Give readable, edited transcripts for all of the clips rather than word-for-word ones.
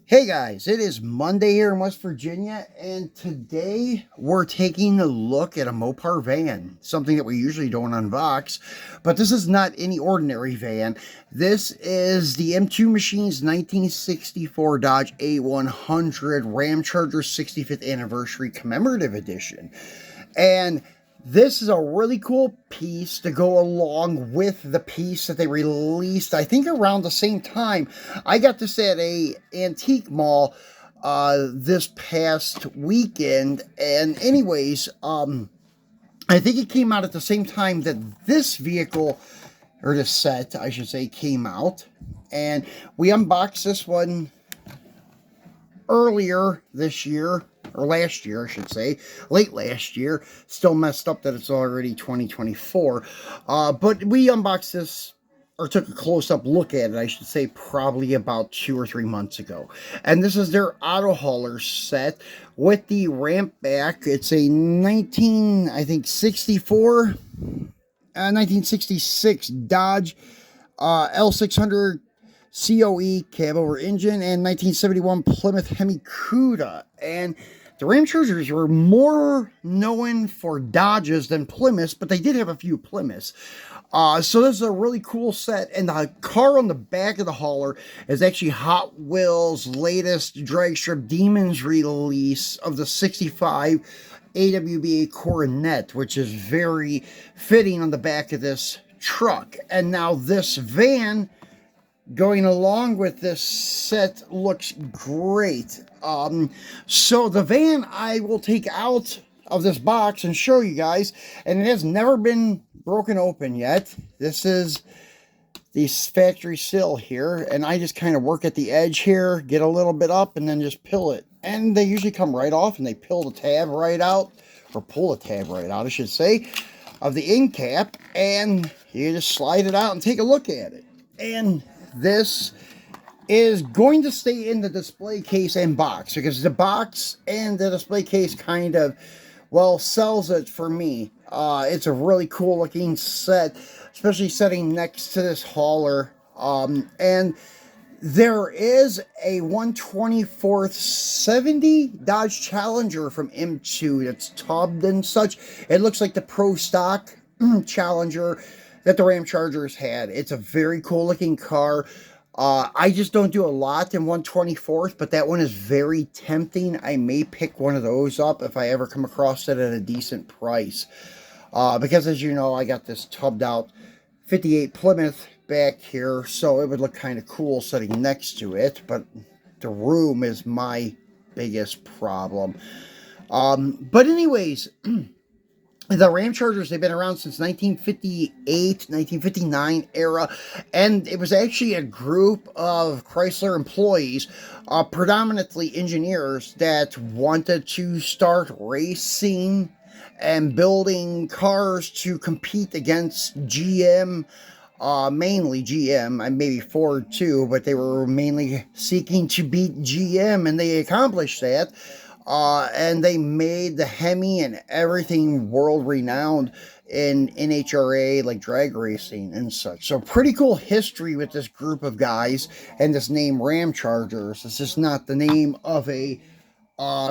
Hey guys, it is Monday here in West Virginia, and today we're taking a look at a Mopar van, something that we usually don't unbox, but this is not any ordinary van. This is the M2 Machines 1964 Dodge A100 Ramcharger 65th Anniversary Commemorative Edition. And this is a really cool piece to go along with the piece that they released, I think around the same time. I got this at a antique mall this past weekend. And anyways, I think it came out at the same time that this vehicle, or this set, I should say, came out. And we unboxed this one earlier this year, or last year, I should say, late last year. Still messed up that it's already 2024. But we unboxed this, or took a close-up look at it, I should say, probably about 2 or 3 months ago. And this is their auto hauler set with the ramp back. It's a 1966 Dodge L600 COE cab over engine and 1971 Plymouth Hemi Cuda. And the Ramchargers were more known for Dodges than Plymouths, but they did have a few Plymouths. So this is a really cool set, and the car on the back of the hauler is actually Hot Wheels' latest drag strip Demons release of the 65 AWBA Coronet, which is very fitting on the back of this truck. And now this van going along with this set looks great. So the van I will take out of this box and show you guys, and it has never been broken open yet. This is the factory seal here, and I just kind of work at the edge here, get a little bit up, and then just pill it. And they usually come right off, and they pill the tab right out, or pull the tab right out, I should say, of the end cap, and you just slide it out and take a look at it. And this is going to stay in the display case and box, because the box and the display case kind of, well, sells it for me. It's a really cool looking set, especially sitting next to this hauler. And there is a 1/24 70 Dodge Challenger from M2 that's tubbed and such. It looks like the Pro Stock Challenger that the Ramchargers had. It's a very cool looking car. I just don't do a lot in 1/24th, but that one is very tempting. I may pick one of those up if I ever come across it at a decent price. Because as you know, I got this tubbed out 58 Plymouth back here, so it would look kind of cool sitting next to it, but the room is my biggest problem. But anyways, the Ramchargers, they've been around since 1958, 1959 era, and it was actually a group of Chrysler employees, predominantly engineers, that wanted to start racing and building cars to compete against GM, mainly GM, and maybe Ford too, but they were mainly seeking to beat GM, and they accomplished that. And they made the Hemi and everything world-renowned in NHRA, like drag racing and such. So pretty cool history with this group of guys, and this name Ramchargers. It's just not the name of a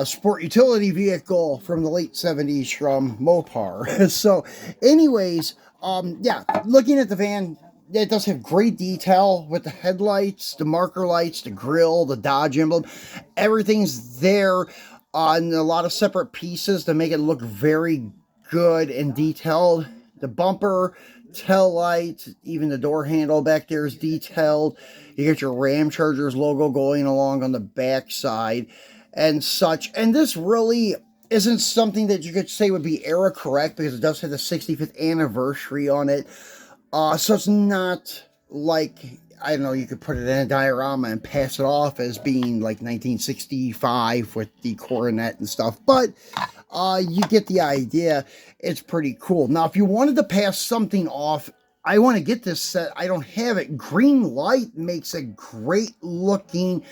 sport utility vehicle from the late 70s from Mopar. So anyways, yeah, looking at the van, it does have great detail with the headlights, the marker lights, the grille, the Dodge emblem. Everything's there on a lot of separate pieces to make it look very good and detailed. The bumper, tail light, even the door handle back there is detailed. You get your Ramchargers logo going along on the back side and such. And this really isn't something that you could say would be era correct, because it does have the 65th anniversary on it. So it's not like, I don't know, you could put it in a diorama and pass it off as being like 1965 with the coronet and stuff. But you get the idea. It's pretty cool. Now, if you wanted to pass something off, I want to get this set. I don't have it. Greenlight makes a great looking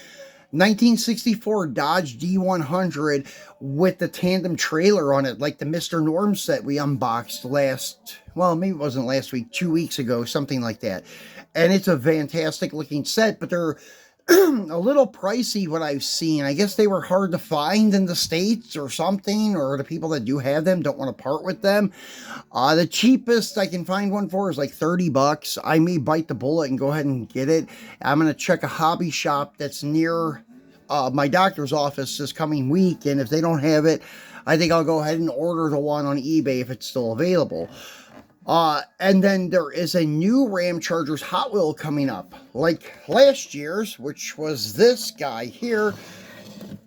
1964 Dodge D100 with the tandem trailer on it, like the Mr. Norm set we unboxed last, well, maybe it wasn't last week, 2 weeks ago, something like that. And it's a fantastic looking set, but they're a little pricey what I've seen. I guess they were hard to find in the States or something, or the people that do have them don't want to part with them. The cheapest I can find one for is like 30 bucks. I may bite the bullet and go ahead and get it. I'm going to check a hobby shop that's near my doctor's office this coming week, and if they don't have it, I think I'll go ahead and order the one on eBay if it's still available. And then there is a new Ramchargers Hot Wheel coming up, like last year's, which was this guy here.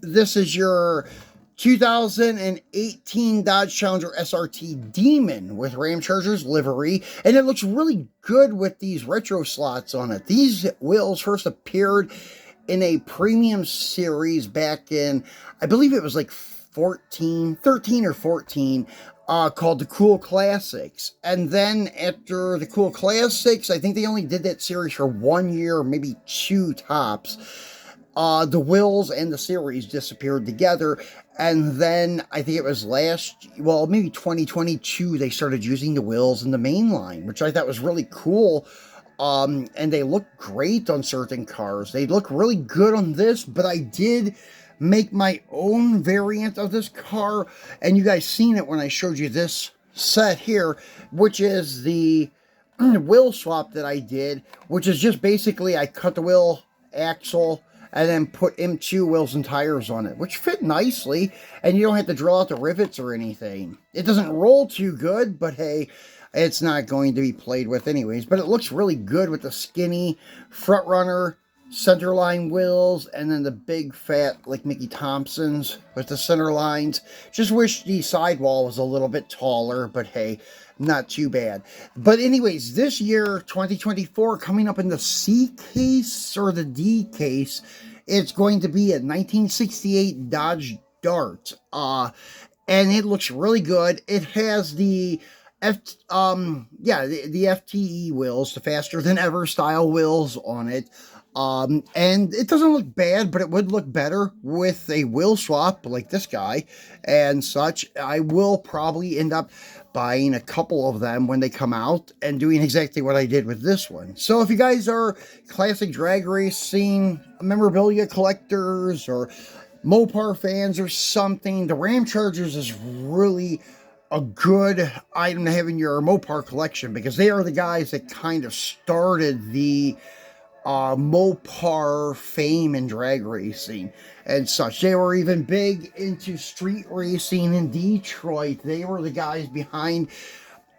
This is your 2018 Dodge Challenger SRT Demon with Ramchargers livery, and it looks really good with these retro slots on it. These wheels first appeared in a premium series back in, I believe it was like 13 or 14, called the Cool Classics. And then after the Cool Classics, I think they only did that series for 1 year, maybe 2 tops. The wheels and the series disappeared together. And then I think it was maybe 2022, they started using the wheels in the main line, which I thought was really cool. And they look great on certain cars. They look really good on this, but I did make my own variant of this car, and you guys seen it when I showed you this set here, which is the wheel swap that I did, which is just basically I cut the wheel axle and then put M2 wheels and tires on it, which fit nicely, and you don't have to drill out the rivets or anything. It doesn't roll too good, but hey, it's not going to be played with anyways, but it looks really good with the skinny front runner centerline wheels, and then the big fat like Mickey Thompson's with the center lines. Just wish the sidewall was a little bit taller, but hey, not too bad. But anyways, this year 2024, coming up in the C case or the D case, it's going to be a 1968 Dodge Dart, and it looks really good. It has the the FTE wheels, the faster than ever style wheels on it. And it doesn't look bad, but it would look better with a wheel swap like this guy and such. I will probably end up buying a couple of them when they come out and doing exactly what I did with this one. So if you guys are classic drag racing memorabilia collectors or Mopar fans or something, the Ramchargers is really a good item to have in your Mopar collection, because they are the guys that kind of started the Mopar fame in drag racing and such. They were even big into street racing in Detroit. They were the guys behind,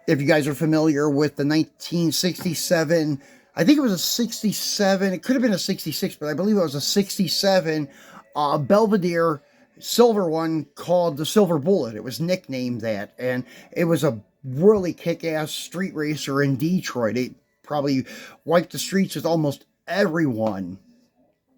if you guys are familiar with the 1967, I think it was a 67, it could have been a 66, but I believe it was a 67 Belvedere silver one called the Silver Bullet. It was nicknamed that, and it was a really kick-ass street racer in Detroit. It probably wiped the streets with almost everyone,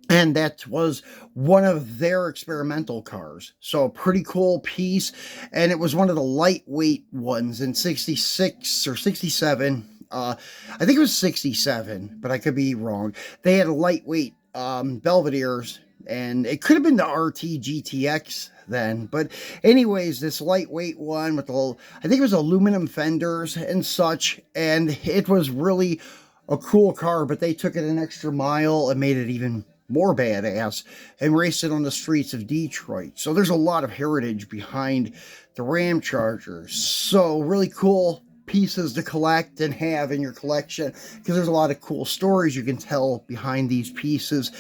and that was one of their experimental cars. So a pretty cool piece, and it was one of the lightweight ones in 66 or 67. I think it was 67, but I could be wrong. They had a lightweight Belvederes, and it could have been the RT GTX then, but anyways, this lightweight one with the, I think it was aluminum fenders and such, and it was really a cool car, but they took it an extra mile and made it even more badass and raced it on the streets of Detroit. So there's a lot of heritage behind the Ramchargers. So really cool pieces to collect and have in your collection, because there's a lot of cool stories you can tell behind these pieces,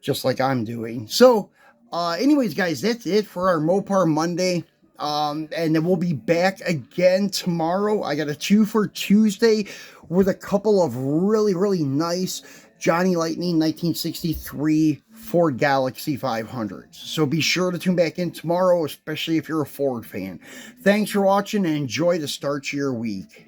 just like I'm doing. So anyways, guys, that's it for our Mopar Monday. And then we'll be back again tomorrow. I got a 2 for Tuesday with a couple of really nice Johnny Lightning 1963 Ford Galaxy 500s. So be sure to tune back in tomorrow, especially if you're a Ford fan. Thanks for watching, and enjoy the start to your week.